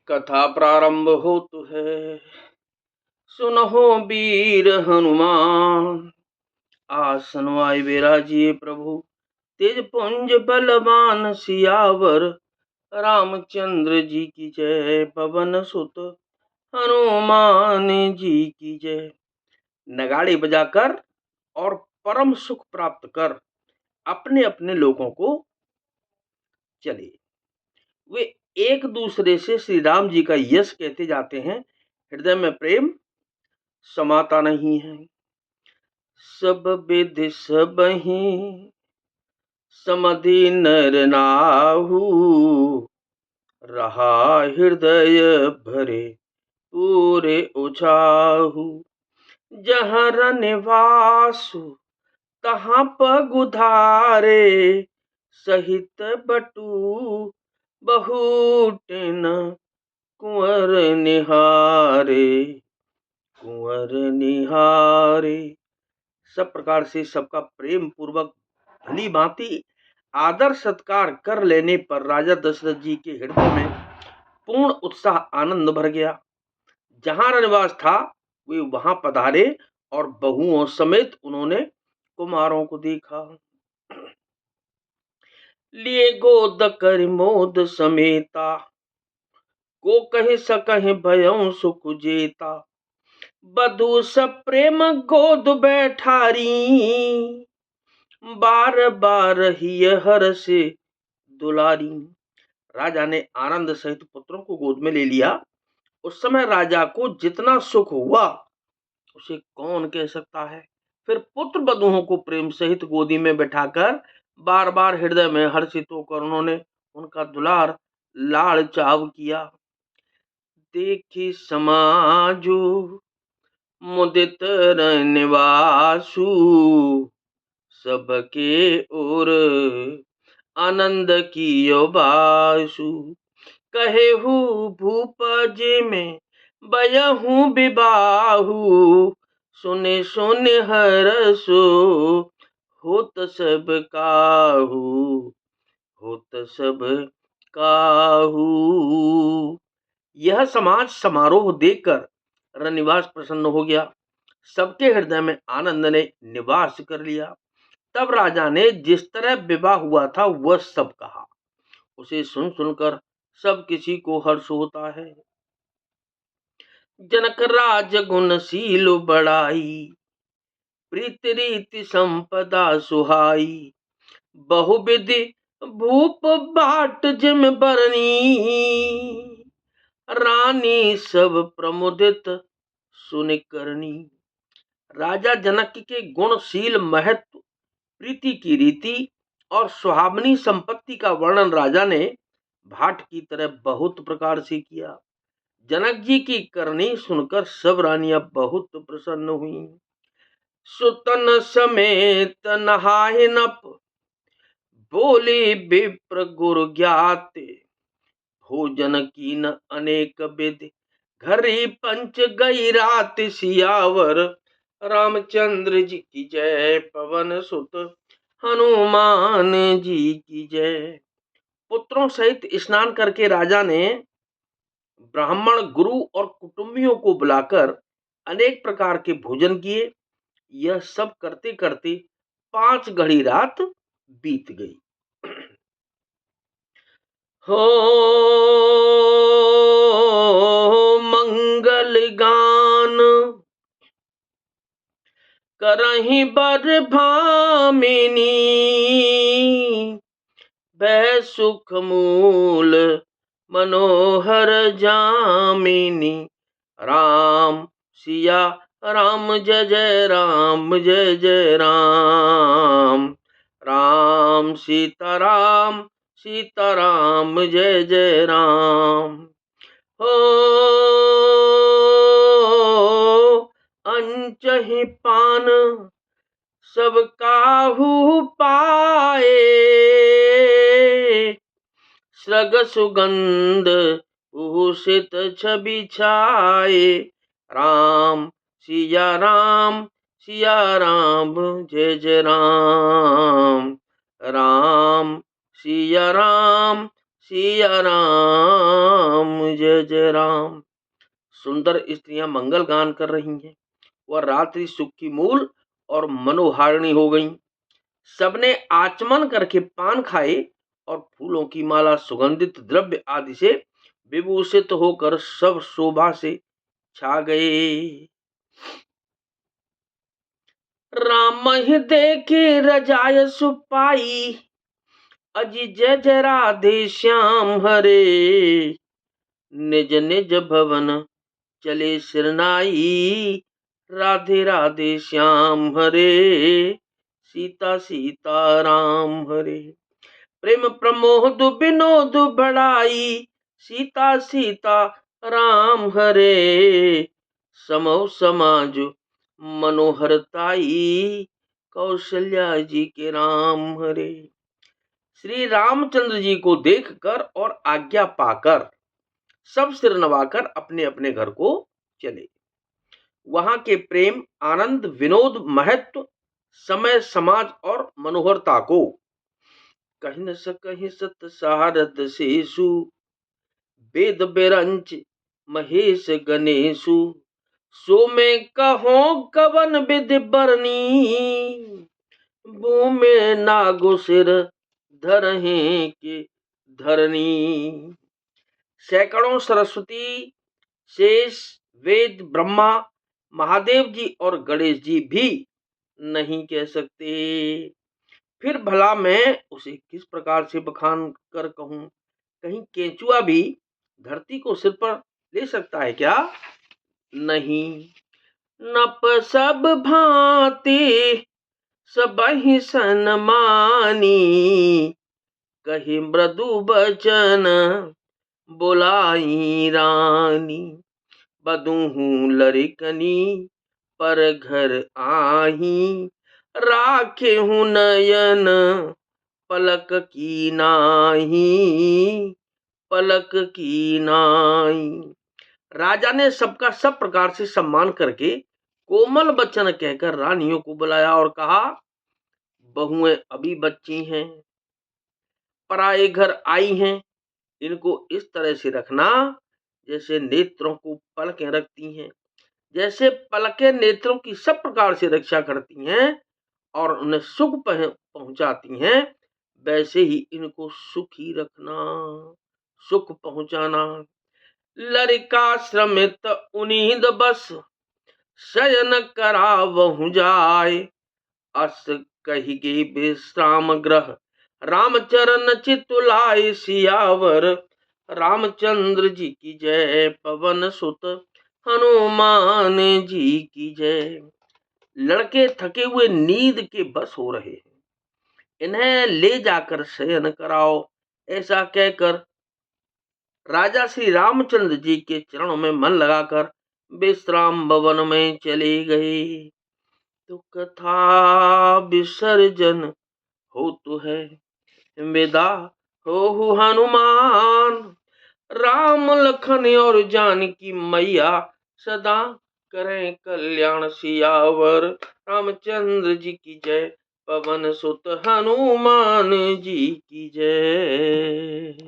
कथा प्रारंभ होतु है। सुनहो वीर हनुमान, आसन आए विराजिए प्रभु। तेज पुंज बलवान सियावर, रामचंद्र जी की जय। पवन सुत हनुमान जी की जय। नगाड़े बजाकर और परम सुख प्राप्त कर अपने अपने लोगों को चले। वे एक दूसरे से श्री राम जी का यश कहते जाते हैं। हृदय में प्रेम समाता नहीं है। सब विधि सबहि समधि नर नाहु, रहा हृदय भरे पूरे उछाहु। जहाँ रनिवासु तहाँ पगुधारे, सहित बटु बहुटिन कुंवर निहारे। कुंवर निहारे। सब प्रकार से सबका प्रेम पूर्वक भली भांति आदर सत्कार कर लेने पर राजा दशरथ जी के हृदय में पूर्ण उत्साह आनंद भर गया। जहां रनिवास था वे वहां पधारे और बहुओं समेत उन्होंने कुमारों को देखा। लिए गोद कर मोद समेता, को कहि सकहि भयउ सुख जेता। बधु सब प्रेम गोद बैठारी, बार बार ही हर से दुलारी। राजा ने आनंद सहित पुत्रों को गोद में ले लिया। उस समय राजा को जितना सुख हुआ उसे कौन कह सकता है। फिर पुत्र बधुओं को प्रेम सहित गोदी में बैठाकर बार बार हृदय में हर्षित होकर उन्होंने उनका दुलार लाड़ चाव किया। देखी समाजो मुदित रनिवासु, सबके ओर आनंद कियो बासु। कहेहु भूप जी में बयहु विबाहु, सुने सुने हरसो होत सब काहू। होत सब काहू। यह समाज समारोह देखकर रनिवास प्रसन्न हो गया। सबके हृदय में आनंद ने निवास कर लिया। तब राजा ने जिस तरह विवाह हुआ था वह सब कहा। उसे सुन सुनकर सब किसी को हर्ष होता है। जनक राज गुणशील बड़ाई, प्रीत रीति संपदा सुहाई। बहुविधि भूप बाट जिम बरनी, रानी सब प्रमुदित सुनि करनी। राजा जनक के गुणशील महत्व, प्रीति की रीति और सुहावनी संपत्ति का वर्णन राजा ने भाट की तरह बहुत प्रकार से किया। जनक जी की करनी सुनकर सब रानियां बहुत प्रसन्न हुई। सुतन समेत नहाए नप, बोले विप्र गुरु ज्ञाते। भोजन कीन अनेक विधि, घरी पंच गई रात। सियावर रामचंद्र जी की जय। पवन सुत हनुमान जी की जय। पुत्रों सहित स्नान करके राजा ने ब्राह्मण, गुरु और कुटुंबियों को बुलाकर अनेक प्रकार के भोजन किए। यह सब करते करते 5 घड़ी रात बीत गई। हो मंगल गान, करहि बर भामिनी। वह सुख मूल मनोहर जामिनी। राम सिया राम जय जय राम जय जय राम। राम सीताराम सीताराम जय जय राम। हो अंचहि पान सब काहू पाए, सग सुगंध भूषित छवि छाए। राम सिया राम जय जय राम। राम सिया राम राम जय जय राम। सुंदर स्त्रियां मंगल गान कर रही हैं। वह रात्रि सुख की मूल और मनोहारिणी हो गईं। सबने आचमन करके पान खाए और फूलों की माला, सुगंधित द्रव्य आदि से विभूषित होकर सब शोभा से छा गए। राम ही देखे रजाय सुपाई, अजी जय जय राधे श्याम हरे। निज निज भवन चले सिरनाई, राधे राधे श्याम हरे। सीता सीता राम हरे। प्रेम प्रमोद विनोद बढ़ाई, सीता सीता राम हरे। समो समाज मनोहरताई, कौशल्या जी के राम हरे। श्री रामचंद्र जी को देखकर और आज्ञा पाकर सब सिर नवाकर अपने अपने घर को चले। वहां के प्रेम, आनंद, विनोद, महत्व, समय, समाज और मनोहरता को कहीं न सकहि सत सारद शेषु, वेद बेरंच महेश गणेशु। सो में कहो कवन विधि बरनी, भूमि नागो सिर धरहे के धरनी। सैकड़ों सरस्वती, शेष, वेद, ब्रह्मा, महादेव जी और गणेश जी भी नहीं कह सकते। फिर भला मैं उसे किस प्रकार से बखान कर कहूं? कहीं केंचुआ भी धरती को सिर पर ले सकता है क्या? नहीं। नप सब भांति सबहि सन्मानी, कही मृदु बचन बोलाई रानी। बधूहू लरिकनी पर घर आही, राखे हूँ नयन पलक की नाही, पलक की नाई। राजा ने सबका सब प्रकार से सम्मान करके कोमल वचन कहकर रानियों को बुलाया और कहा, बहुएं अभी बच्ची हैं, पराए घर आई हैं, इनको इस तरह से रखना जैसे नेत्रों को पलकें रखती हैं। जैसे पलकें नेत्रों की सब प्रकार से रक्षा करती हैं और उन्हें सुख पहुंचाती हैं, वैसे ही इनको सुखी रखना, सुख पहुंचाना। लड़का श्रमित उनींद बस, शयन करावहु जाय। अस कहिगे विश्राम ग्रह, रामचरण चितुलाय सियावर। रामचंद्र जी की जय, पवन सुत हनुमान जी की जय। लड़के थके हुए नींद के बस हो रहे हैं, इन्हें ले जाकर शयन कराओ। ऐसा कहकर राजा श्री रामचंद्र जी के चरणों में मन लगाकर विश्राम भवन में चले गए। तो कथा विसर्जन हो तो है, विदा हो हनुमान। राम लखन और जानकी मैया, सदा करें कल्याण सियावर। रामचंद्र जी की जय, पवन सुत हनुमान जी की जय।